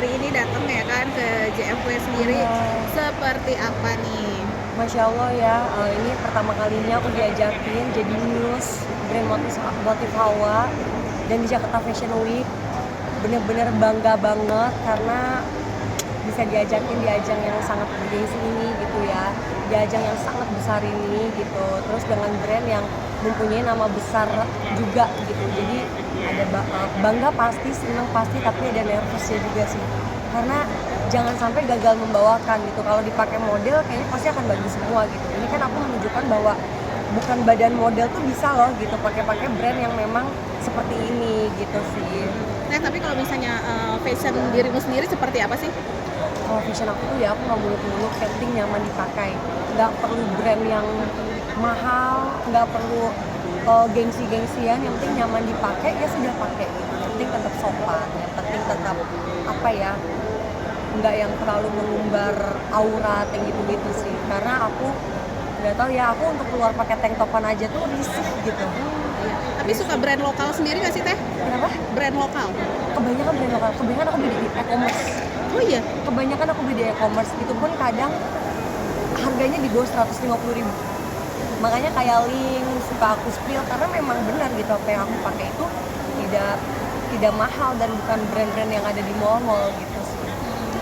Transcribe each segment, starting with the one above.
hari ini datang ya kan ke JFW sendiri, seperti apa nih? Masya Allah ya, ini pertama kalinya aku diajakin jadi news brand motif Hawa dan di Jakarta Fashion Week. Bener-bener bangga banget karena bisa diajakin di ajang yang sangat bergengsi ini gitu ya, di ajang yang sangat besar ini gitu, terus dengan brand yang mempunyai nama besar juga gitu. Jadi ada bangga pasti, senang pasti, tapi ada nervousnya juga sih, karena jangan sampai gagal membawakan gitu. Kalau dipakai model kayaknya pasti akan bagus semua gitu. Ini kan aku menunjukkan bahwa bukan badan model tuh bisa loh gitu pakai brand yang memang seperti ini gitu sih. Nah tapi kalau misalnya fashion dirimu sendiri seperti apa sih? Kalau fashion aku tuh ya aku nggak muluk-muluk, yang penting nyaman dipakai, nggak perlu brand yang mahal, nggak perlu gengsi-gengsian, yang penting nyaman dipakai ya sudah pakai gitu. Yang penting tetap sopan, yang penting tetap apa ya, nggak yang terlalu mengumbar aurat yang gitu-gitu sih, karena aku nggak tahu ya, aku untuk keluar pakai tank topan aja tuh risih gitu. Tapi suka brand lokal sendiri nggak sih Teh? Kenapa? Brand lokal? Kebanyakan brand lokal, kebanyakan aku beli di e-commerce. Oh iya? Kebanyakan aku beli di e-commerce, itu pun kadang harganya di bawah 150.000. Makanya kayak link suka aku spill, karena memang benar gitu apa yang aku pakai itu tidak mahal dan bukan brand-brand yang ada di mall-mall gitu sih.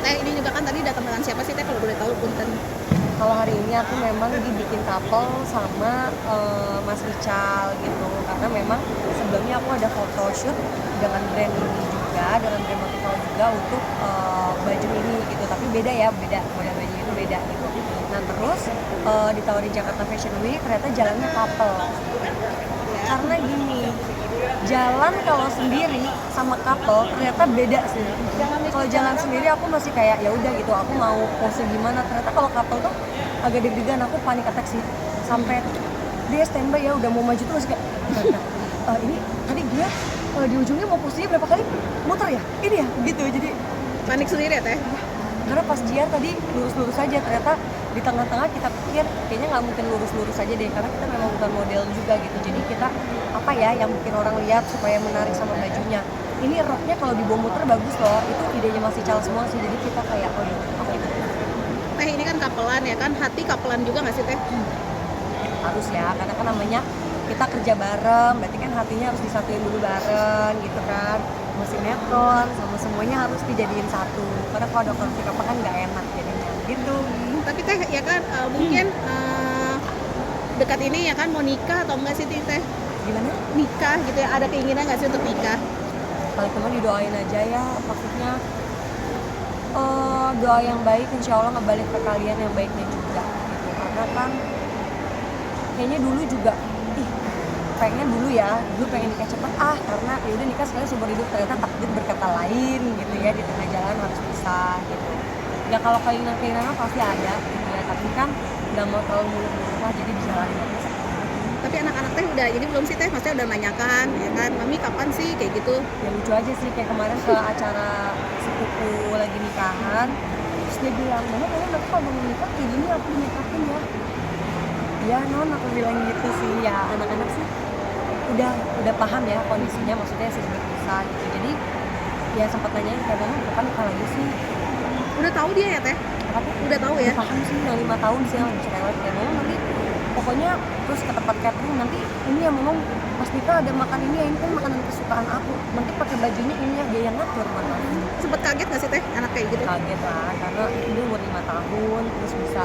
Teh ini juga kan tadi datang dengan siapa sih Teh kalau boleh tahu punten? Kalau hari ini aku memang dibikin couple sama Mas Ical gitu, karena memang sebelumnya aku ada photoshoot dengan brand ini juga, dengan brand Motifal juga untuk baju ini gitu, tapi beda ya, beda model baju itu beda gitu. Nah terus ditawarin Jakarta Fashion Week, ternyata jalannya couple. Karena gini, jalan kalau sendiri sama couple ternyata beda sih. Kalau jalan sendiri aku masih kayak ya udah gitu, aku mau pose gimana. Ternyata kalau couple tuh agak deg-degan, aku panik attack sih. Sampai dia standby ya udah mau maju tuh masih kayak ini tadi dia di ujungnya mau posenya berapa kali muter ya? Ini ya gitu. Jadi Panik sendiri ya Teh? karena pas dia tadi lurus-lurus aja, ternyata di tengah-tengah kita pikir kayaknya nggak mungkin lurus-lurus aja deh, karena kita memang bukan model juga gitu. Jadi kita apa ya yang bikin orang lihat supaya menarik sama bajunya. Ini roknya kalau dibawa muter bagus loh, itu idenya masih Cal semua sih. Jadi kita kayak oh iya oke Teh ini kan kapelan ya kan, hati kapelan juga nggak sih Teh? harus ya, karena kan namanya kita kerja bareng, berarti kan hatinya harus disatuin dulu bareng gitu kan. Sama sinetron, sama semuanya harus dijadiin satu, karena kalau ada konflik apa kan nggak enak jadinya gitu. Tapi Teh ya kan mungkin dekat ini ya kan mau nikah atau enggak sih Teh? Gimana? Nikah gitu ya, ada keinginan nggak sih untuk nikah? Paling cuma didoain aja ya, maksudnya doa yang baik insya Allah ngebalik ke kalian yang baiknya juga gitu. Karena kan kayaknya dulu juga pengen dulu pengen nikah cepet karena ya udah nikah sekali seumur hidup, ternyata takdir berkata lain gitu ya, di tengah jalan harus pisah gitu ya. Kalau keinginan pasti ada gitu ya, tapi kan nggak mau terlalu muluk-muluk lah, jadi dijalanin aja. Tapi anak-anak Teh udah jadi belum sih Teh? Maksudnya udah nanyakan ya kan, Mami kapan sih kayak gitu? Ya lucu aja sih, kayak kemarin ke acara sepupu lagi nikahan, terus dia bilang, mama kalian nanti kalau mau nikah kayak gini aku dinikahin ya. Ya non, aku bilang gitu sih. Ya anak-anak sih udah paham ya kondisinya, maksudnya sih berpisah gitu. Jadi ya sempat nanyain kayak mama kapan nikah lagi sih. Udah tahu dia ya Teh? Apa tuh? Udah tahu ya? Udah paham sih, yang 5 tahun sih yang cerewet kayak mama nanti pokoknya. Terus ke tempat catering nanti ini ya mama pas nikah ada makan ini ya, ini kan makanan kesukaan aku, nanti pakai bajunya ini ya, dia yang ngatur mana. Sempet kaget nggak sih Teh anak kayak gitu? Kaget lah, karena dia umur 5 tahun terus bisa